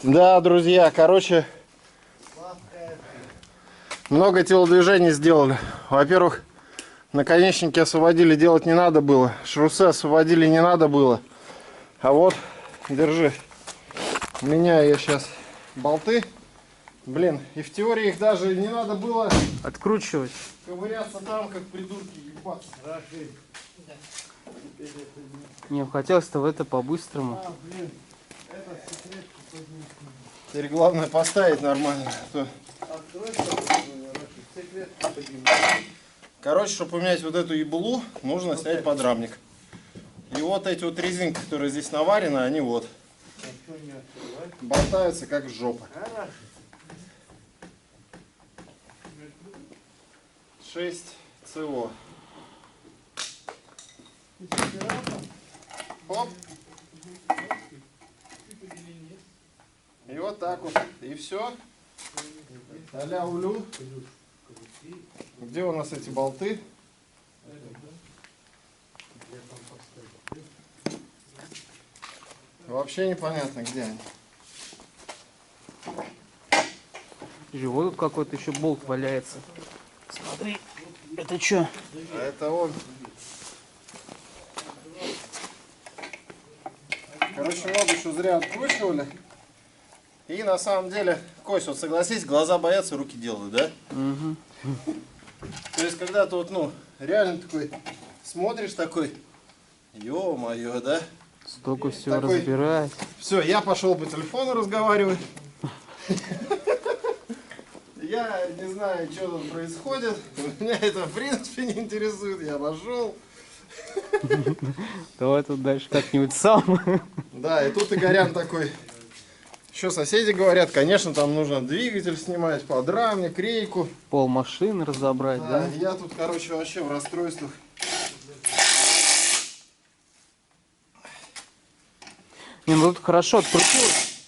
Да, друзья, короче, много телодвижений сделали. Во-первых, наконечники освободили, делать не надо было. Шрусы освободили, не надо было. А вот, держи. Меняю я сейчас болты. Блин, и в теории их даже не надо было откручивать. Ковыряться там, как придурки, ебаться. Не, хотелось-то в это по-быстрому. Блин, это секрет. Теперь главное поставить нормально. Короче, чтобы поменять вот эту еблу, нужно снять подрамник. И вот эти вот резинки, которые здесь наварены, они вот болтаются как жопа. 6 ЦО. Оп. И вот так вот. И все. А-ля улю. Где у нас эти болты? Вообще непонятно, где они. Вот тут какой-то еще болт валяется. Смотри, это что? А это он. Короче, много еще зря откручивали. И на самом деле, Кость, вот согласись, глаза боятся, руки делают, да? Угу. То есть, когда ты вот, ну, реально такой смотришь такой, ё-моё, да? Столько всего разбирать. Все, я пошел по телефону разговаривать. Я не знаю, что тут происходит. Меня это в принципе не интересует. Я пошел. Давай тут дальше как-нибудь сам. Да, и тут Игорян такой. Еще соседи говорят, конечно, там нужно двигатель снимать, подрамник, рейку. Пол машины разобрать, да? Я тут, короче, вообще в расстройствах. Не, ну тут хорошо открутилось.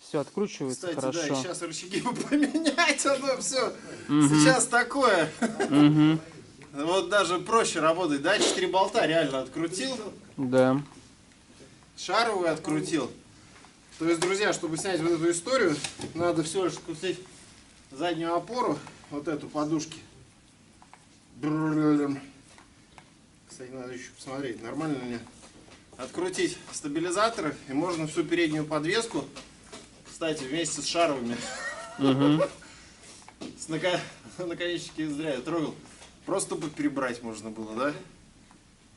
Все откручивается. Кстати, хорошо. да, и сейчас рычаги поменять, оно все. Сейчас такое. Вот даже проще работать, да? 4 болта реально открутил. Да. Шаровый открутил. То есть, друзья, чтобы снять вот эту историю, надо всего лишь открутить заднюю опору, вот эту подушки. Кстати, надо еще посмотреть, нормально ли. Открутить стабилизаторы, и можно всю переднюю подвеску, кстати, вместе с шаровыми. С наконечники зря я трогал. Просто бы перебрать можно было, да?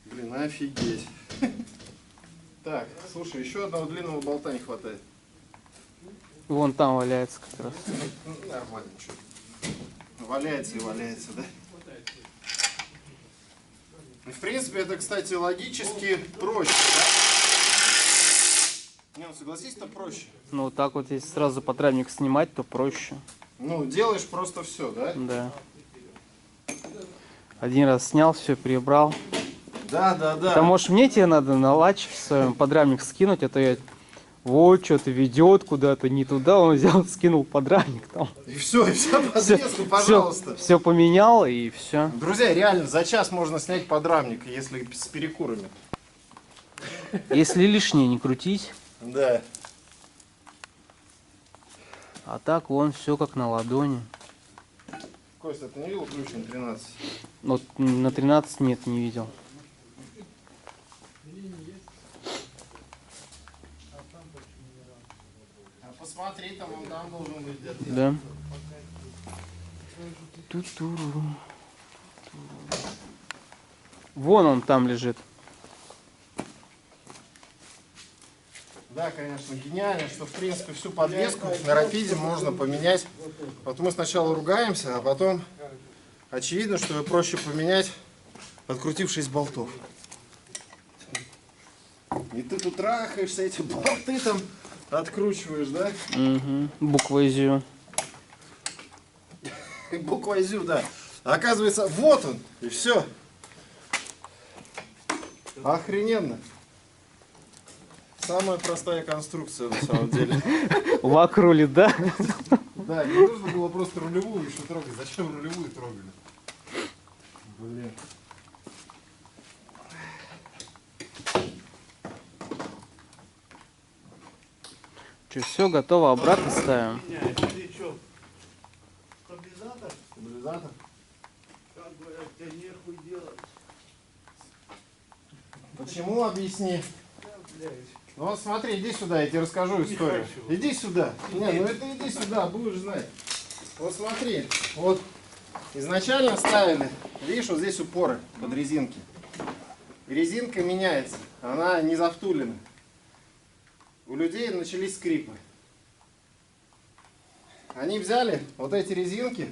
Блин, офигеть. Так, слушай, еще одного длинного болта не хватает. Вон там валяется как раз. Нормально, что. Валяется и валяется, да? И, в принципе, это, кстати, логически проще, да? Не, ну согласись, это проще. Ну вот так вот, если сразу подрамник снимать, то проще. Ну, делаешь просто все, да? Да. Один раз снял, все прибрал. Да, да, да. Да, может, мне тебе надо на лач в своем подрамник скинуть, а то я... Вот, что-то ведет куда-то не туда, он взял, скинул подрамник там. И все, подвеску, пожалуйста. Все поменял, и все. Друзья, реально, за час можно снять подрамник, если с перекурами. Если лишнее не крутить. Да. А так, вон, все как на ладони. Костя, ты не видел ключ на 13? Вот на 13 нет, не видел. Посмотри, там он там должен быть где-то. Да. Ту-туру. Вон он там лежит. Да, конечно, гениально, что в принципе всю подвеску на рапиде можно поменять. Вот мы сначала ругаемся, а потом очевидно, что ее проще поменять, открутив 6 болтов. И ты тут трахаешься, эти болты там откручиваешь, да? Угу. Буква ЗЮ. Буква ЗЮ, да. А оказывается, вот он, и все. Охрененно. Самая простая конструкция на самом деле. Лак рулит, да? Да, не нужно было просто рулевую еще трогать. Зачем рулевую трогали? Блин. Что, все готово, обратно ставим. Или что? Стабилизатор? Стабилизатор. Как говорят, тебе нехуй делать. Почему, объясни? Да, блядь. Ну вот смотри, иди сюда, я тебе расскажу историю. хочу. Иди сюда. Не, ну это иди сюда, будешь знать. Вот смотри, вот изначально ставили, видишь, вот здесь упоры под резинки. Резинка меняется, она не завтулена. У людей начались скрипы. Они взяли вот эти резинки,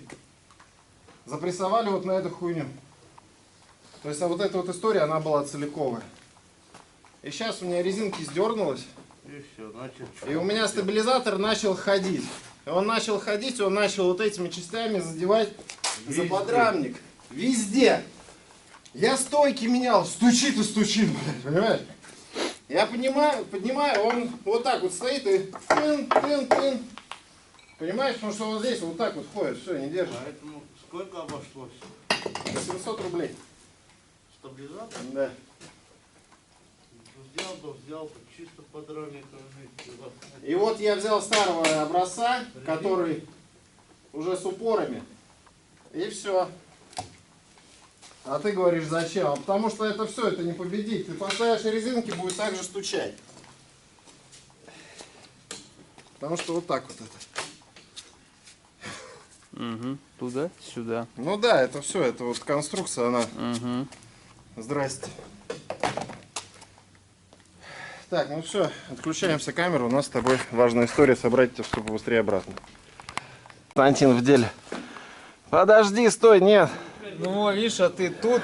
запрессовали вот на эту хуйню. То есть вот эта вот история, она была целиковая. И сейчас у меня резинки сдернулась, И все, значит, и у меня стабилизатор начал ходить. И он начал ходить, он начал вот этими частями задевать за Везде. подрамник. Везде. Я стойки менял, стучит и стучит, блядь, понимаешь? Я поднимаю, он вот так вот стоит и тын. Понимаешь, потому что вот здесь вот так вот ходит, все, не держит. поэтому сколько обошлось? 700 рублей. Стабилизатор? Да. Взял, чисто подрамником. И вот я взял старого образца, который уже с упорами. И все. А ты говоришь, зачем? А потому что это все, это не победить. Ты поставишь резинки, будет так же стучать. Потому что вот так вот это. Угу. Туда, сюда. Ну да, это все, это вот конструкция, она. Угу. Здрасте. Так, ну все, отключаем все камеры. У нас с тобой важная история, собрать это, чтобы быстрее обратно. Константин в деле. Подожди, стой, нет. Ну, видишь, а ты тут,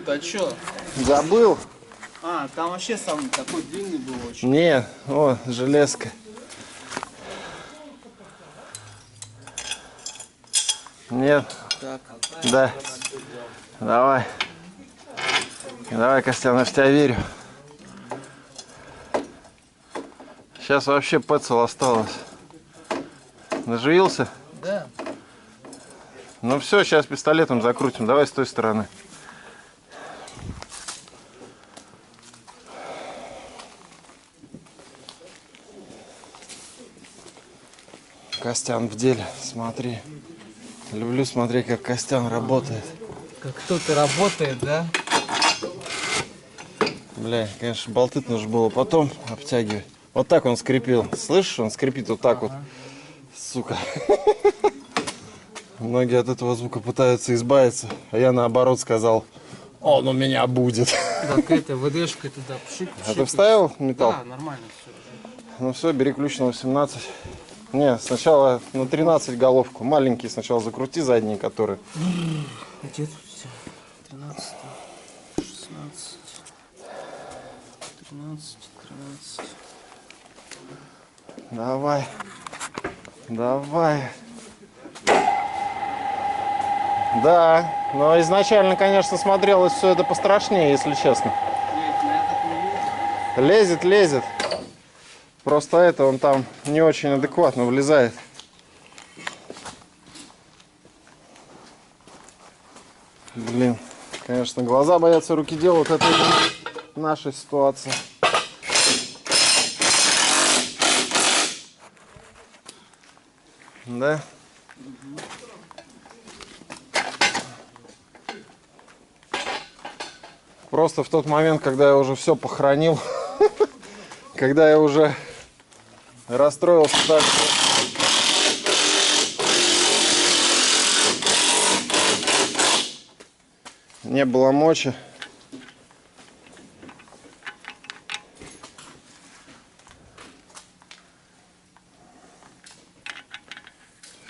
а чё? Забыл. А, там вообще сам такой длинный был очень. Нет, о, железка. Нет, Так, да. Давай. Давай, Костян, я в тебя верю. Сейчас вообще пецл осталось. Наживился? да. Ну все, сейчас пистолетом закрутим. Давай с той стороны. Костян в деле, смотри. Люблю смотреть, как Костян работает. Как кто-то работает, да? Бля, конечно, болты нужно было потом обтягивать. Вот так он скрепил. Слышишь, он скрипит вот так вот. Сука. Многие от этого звука пытаются избавиться, а я наоборот сказал, он у меня будет. Так это, ВДшкой туда пшик. А ты вставил металл? Да, нормально все. Ну все, бери ключ на 18. Не, сначала на 13 головку. Маленький сначала закрути, задние которые. Где тут все? 13, 16, 13, 13. Давай. Давай. Да, но изначально, конечно, смотрелось все это пострашнее, если честно. Лезет, лезет. Просто это он там не очень адекватно влезает. Блин, конечно, глаза боятся, руки делают. Это наша ситуация. Да? Просто в тот момент, когда я уже все похоронил, когда я уже расстроился так, что не было мочи.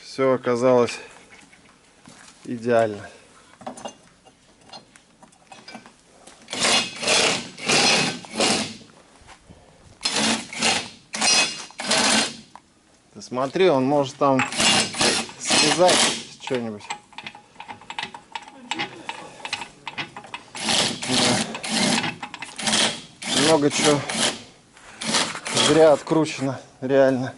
Все оказалось идеально. Ты смотри, он может там связать что-нибудь. Много чего зря откручено, реально.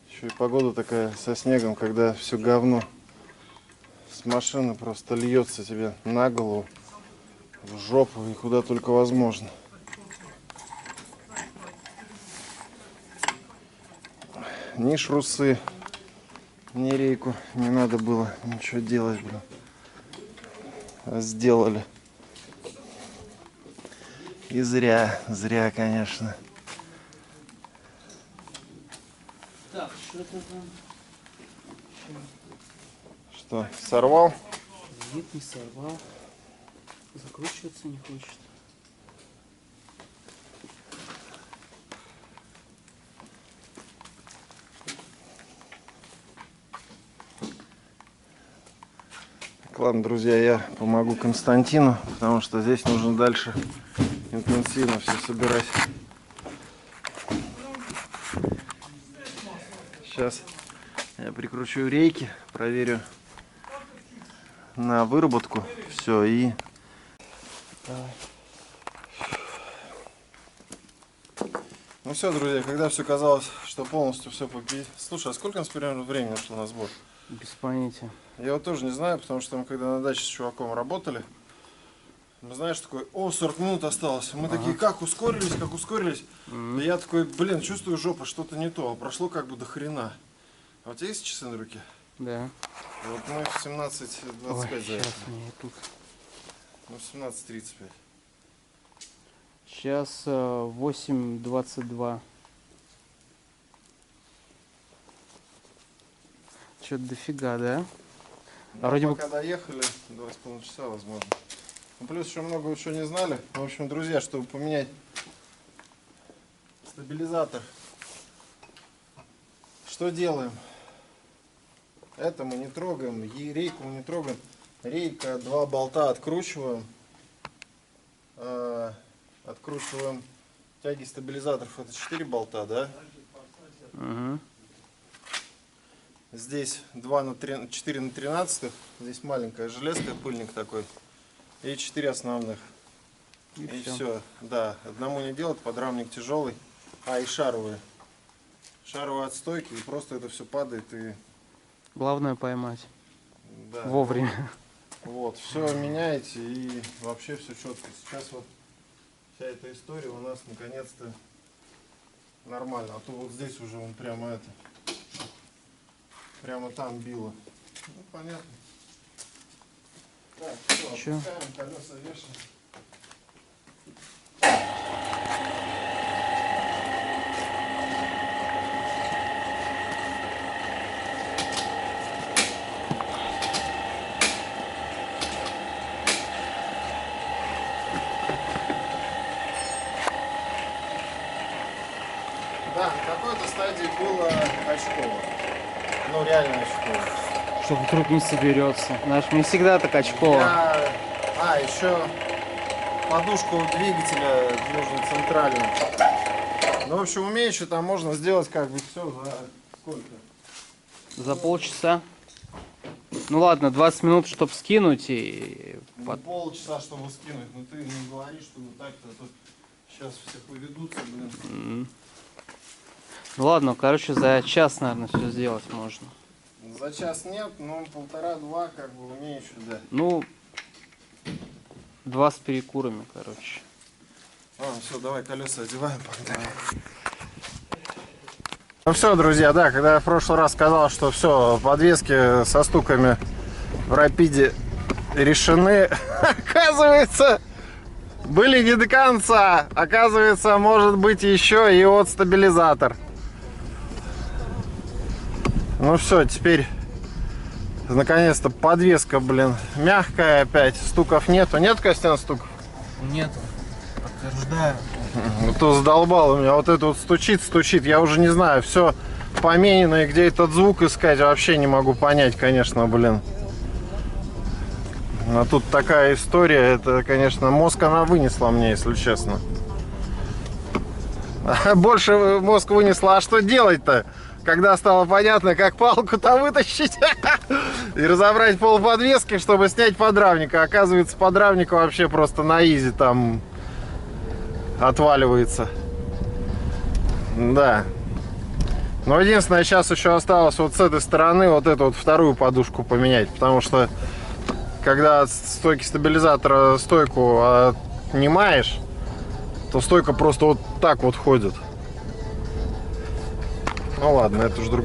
Еще и погода такая со снегом, когда все говно с машины просто льется тебе на голову, в жопу и куда только возможно. Ни шрусы, ни рейку не надо было ничего делать, блин. А сделали. И зря, конечно. Так, что-то там. Что, сорвал? Нет, не сорвал. Закручиваться не хочет. Так, ладно, друзья, я помогу Константину, потому что здесь нужно дальше интенсивно все собирать. Сейчас я прикручу рейки, проверю на выработку все и... Ну все, друзья, когда все казалось, что полностью все попи... Слушай, а сколько у нас примерно времени ушло на сбор? Без понятия. Я вот тоже не знаю, потому что мы когда на даче с чуваком работали, мы, знаешь, такой, 40 минут осталось. Мы такие, как ускорились. Да я такой, блин, чувствую жопу, что-то не то. А прошло как бы до хрена. А у тебя есть часы на руке? Да. Вот мы в 17:25 заехали. Сейчас мне тут. Ну, в 17:35. Сейчас 8:22. Что-то дофига, да? Ну, вроде бы- пока доехали, 2,5 часа, возможно. Ну, плюс еще много чего не знали. В общем, друзья, чтобы поменять стабилизатор, что делаем? Это мы не трогаем, рейку мы не трогаем. Рейка, 2 болта откручиваем. Откручиваем тяги стабилизаторов. Это 4 болта, да? Угу. Здесь 4 на 13. Здесь маленькая железка, пыльник такой. И 4 основных. И все. Да, одному не делать, подрамник тяжелый. И шаровые. Шаровые отстойки, и просто это все падает и... Главное поймать. Да. Вовремя. Вот, все меняете и вообще все четко. Сейчас вот вся эта история у нас наконец-то нормально. А то вот здесь уже он прямо это... Прямо там било. Ну, понятно. Так, все, Чё? опускаем, колеса вешаем. Да, на какой-то стадии было очково. Ну, реально очково. Что вдруг не соберется. Знаешь, мне всегда так очково. Еще подушку двигателя нужно центральную. Ну, в общем, умеючи, там можно сделать как бы все за сколько? За полчаса. Ну ладно, 20 минут, чтобы скинуть и... Ну, полчаса, чтобы скинуть. Ну, ты не говори, что вот так-то, а то сейчас всех уведутся, блин. Ну ладно, короче, за час, наверное, все сделать можно. За час нет, но 1,5-2 как бы умеючи, да. Ну, 2 с перекурами, короче. Ладно, все, давай колеса одеваем, погнали. Ну все, друзья, да, когда я в прошлый раз сказал, что все, подвески со стуками в Рапиде решены, оказывается, были не до конца. Оказывается, может быть еще и от стабилизатор. Ну все, теперь наконец-то подвеска, блин, мягкая опять, стуков нету. Нет, Костян, стуков? Нет, подтверждаю. Ну то задолбал у меня, вот это вот стучит, я уже не знаю, все поменено, и где этот звук искать, вообще не могу понять, конечно, блин. А тут такая история, это, конечно, мозг она вынесла мне, если честно. Больше мозг вынесла, а что делать-то? Когда стало понятно, как палку-то вытащить и разобрать полподвески, чтобы снять подрамник. А оказывается, подрамник вообще просто на изи там отваливается. Да. Но единственное, сейчас еще осталось вот с этой стороны вот эту вот вторую подушку поменять. Потому что когда от стойки стабилизатора стойку отнимаешь, то стойка просто вот так вот ходит. Ну ладно, это уже другая.